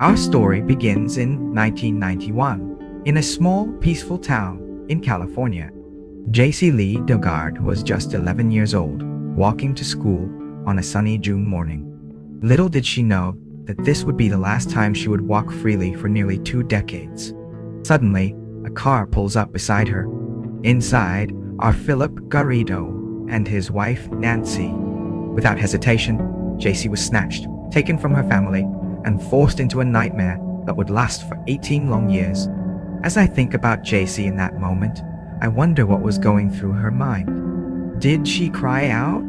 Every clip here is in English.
Our story begins in 1991 in a small, peaceful town in California. Jaycee Dugard was just 11 years old, walking to school on a sunny June morning. Little did she know that this would be the last time she would walk freely for nearly 2 decades. Suddenly, a car pulls up beside her. Inside are Phillip Garrido and his wife Nancy. Without hesitation, Jaycee was snatched, taken from her family, and forced into a nightmare that would last for 18 long years. As I think about Jaycee in that moment, I wonder what was going through her mind. Did she cry out?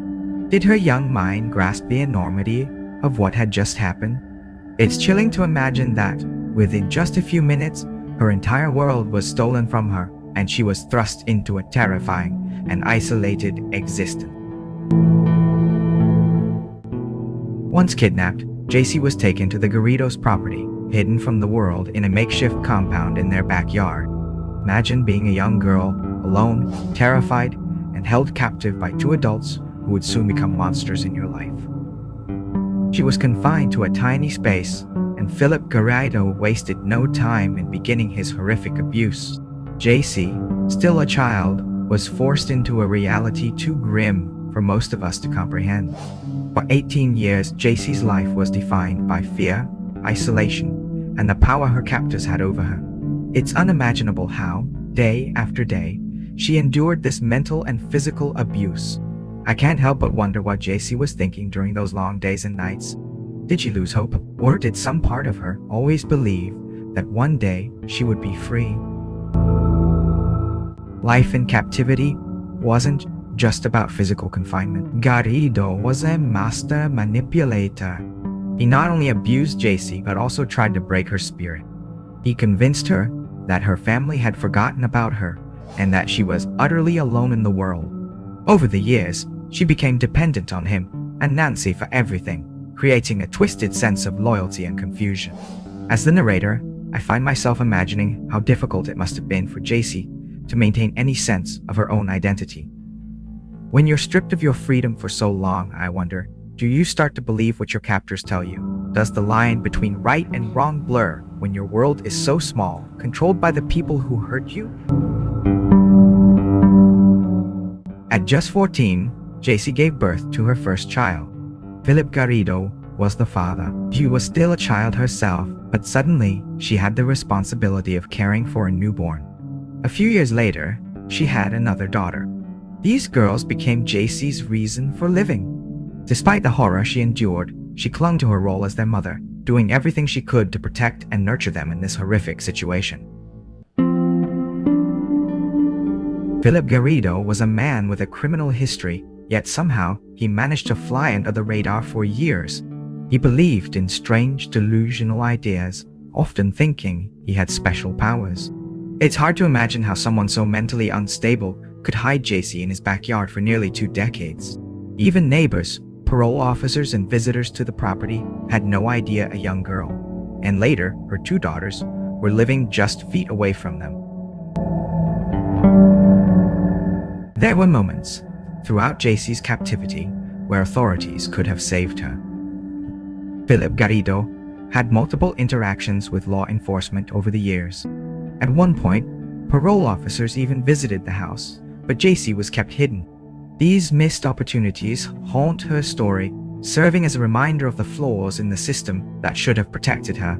Did her young mind grasp the enormity of what had just happened? It's chilling to imagine that, within just a few minutes, her entire world was stolen from her, and she was thrust into a terrifying and isolated existence. Once kidnapped, Jaycee was taken to the Garrido's property, hidden from the world in a makeshift compound in their backyard. Imagine being a young girl, alone, terrified, and held captive by 2 adults who would soon become monsters in your life. She was confined to a tiny space, and Phillip Garrido wasted no time in beginning his horrific abuse. Jaycee, still a child, was forced into a reality too grim for most of us to comprehend. For 18 years, Jaycee's life was defined by fear, isolation, and the power her captors had over her. It's unimaginable how, day after day, she endured this mental and physical abuse. I can't help but wonder what Jaycee was thinking during those long days and nights. Did she lose hope? Or did some part of her always believe that one day she would be free? Life in captivity wasn't just about physical confinement. Garrido was a master manipulator. He not only abused Jaycee, but also tried to break her spirit. He convinced her that her family had forgotten about her and that she was utterly alone in the world. Over the years, she became dependent on him and Nancy for everything, creating a twisted sense of loyalty and confusion. As the narrator, I find myself imagining how difficult it must have been for Jaycee to maintain any sense of her own identity. When you're stripped of your freedom for so long, I wonder, do you start to believe what your captors tell you? Does the line between right and wrong blur when your world is so small, controlled by the people who hurt you? At just 14, Jaycee gave birth to her first child. Phillip Garrido was the father. She was still a child herself, but suddenly she had the responsibility of caring for a newborn. A few years later, she had another daughter. These girls became Jaycee's reason for living. Despite the horror she endured, she clung to her role as their mother, doing everything she could to protect and nurture them in this horrific situation. Phillip Garrido was a man with a criminal history, yet somehow he managed to fly under the radar for years. He believed in strange, delusional ideas, often thinking he had special powers. It's hard to imagine how someone so mentally unstable could hide Jaycee in his backyard for nearly 2 decades. Even neighbors, parole officers, and visitors to the property had no idea a young girl, and later her 2 daughters, were living just feet away from them. There were moments throughout Jaycee's captivity where authorities could have saved her. Phillip Garrido had multiple interactions with law enforcement over the years. At one point, parole officers even visited the house, but Jaycee was kept hidden. These missed opportunities haunt her story, serving as a reminder of the flaws in the system that should have protected her.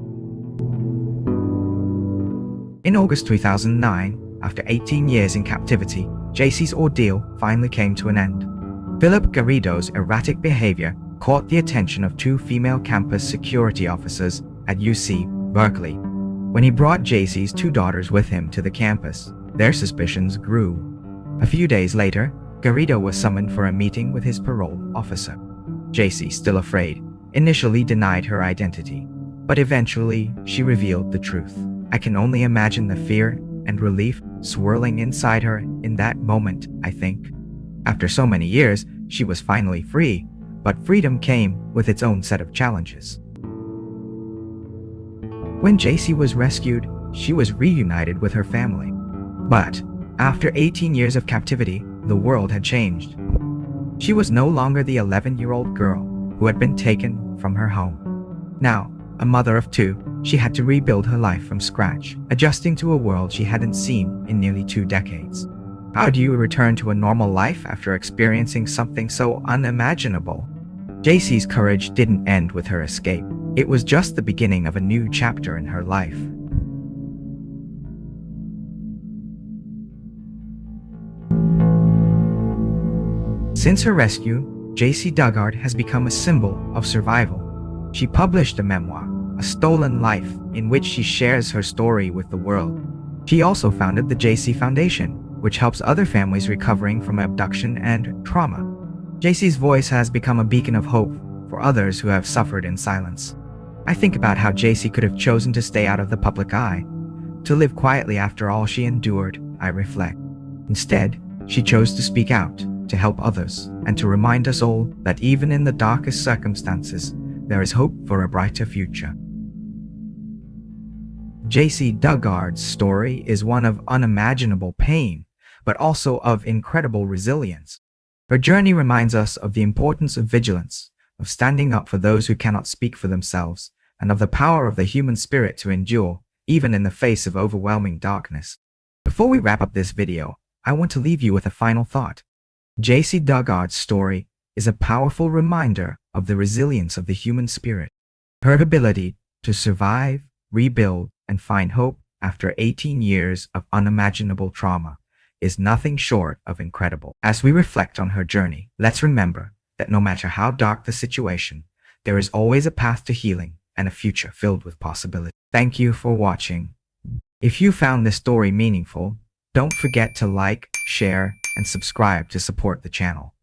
In August 2009, after 18 years in captivity, Jaycee's ordeal finally came to an end. Phillip Garrido's erratic behavior caught the attention of 2 female campus security officers at UC Berkeley. When he brought Jaycee's 2 daughters with him to the campus, their suspicions grew. A few days later, Garrido was summoned for a meeting with his parole officer. Jaycee, still afraid, initially denied her identity, but eventually she revealed the truth. I can only imagine the fear and relief swirling inside her in that moment, I think. After so many years, she was finally free, but freedom came with its own set of challenges. When Jaycee was rescued, she was reunited with her family. But after 18 years of captivity, the world had changed. She was no longer the 11-year-old girl who had been taken from her home. Now, a mother of 2, she had to rebuild her life from scratch, adjusting to a world she hadn't seen in nearly 2 decades. How do you return to a normal life after experiencing something so unimaginable? Jaycee's courage didn't end with her escape. It was just the beginning of a new chapter in her life. Since her rescue, Jaycee Dugard has become a symbol of survival. She published a memoir, A Stolen Life, in which she shares her story with the world. She also founded the Jaycee Foundation, which helps other families recovering from abduction and trauma. Jaycee's voice has become a beacon of hope for others who have suffered in silence. I think about how Jaycee could have chosen to stay out of the public eye, to live quietly after all she endured, I reflect. Instead, she chose to speak out, to help others, and to remind us all that even in the darkest circumstances, there is hope for a brighter future. Jaycee Dugard's story is one of unimaginable pain, but also of incredible resilience. Her journey reminds us of the importance of vigilance, of standing up for those who cannot speak for themselves, and of the power of the human spirit to endure, even in the face of overwhelming darkness. Before we wrap up this video, I want to leave you with a final thought. Jaycee Dugard's story is a powerful reminder of the resilience of the human spirit. Her ability to survive, rebuild, and find hope after 18 years of unimaginable trauma is nothing short of incredible. As we reflect on her journey, let's remember that no matter how dark the situation, there is always a path to healing and a future filled with possibility. Thank you for watching. If you found this story meaningful, don't forget to like, share, and subscribe to support the channel.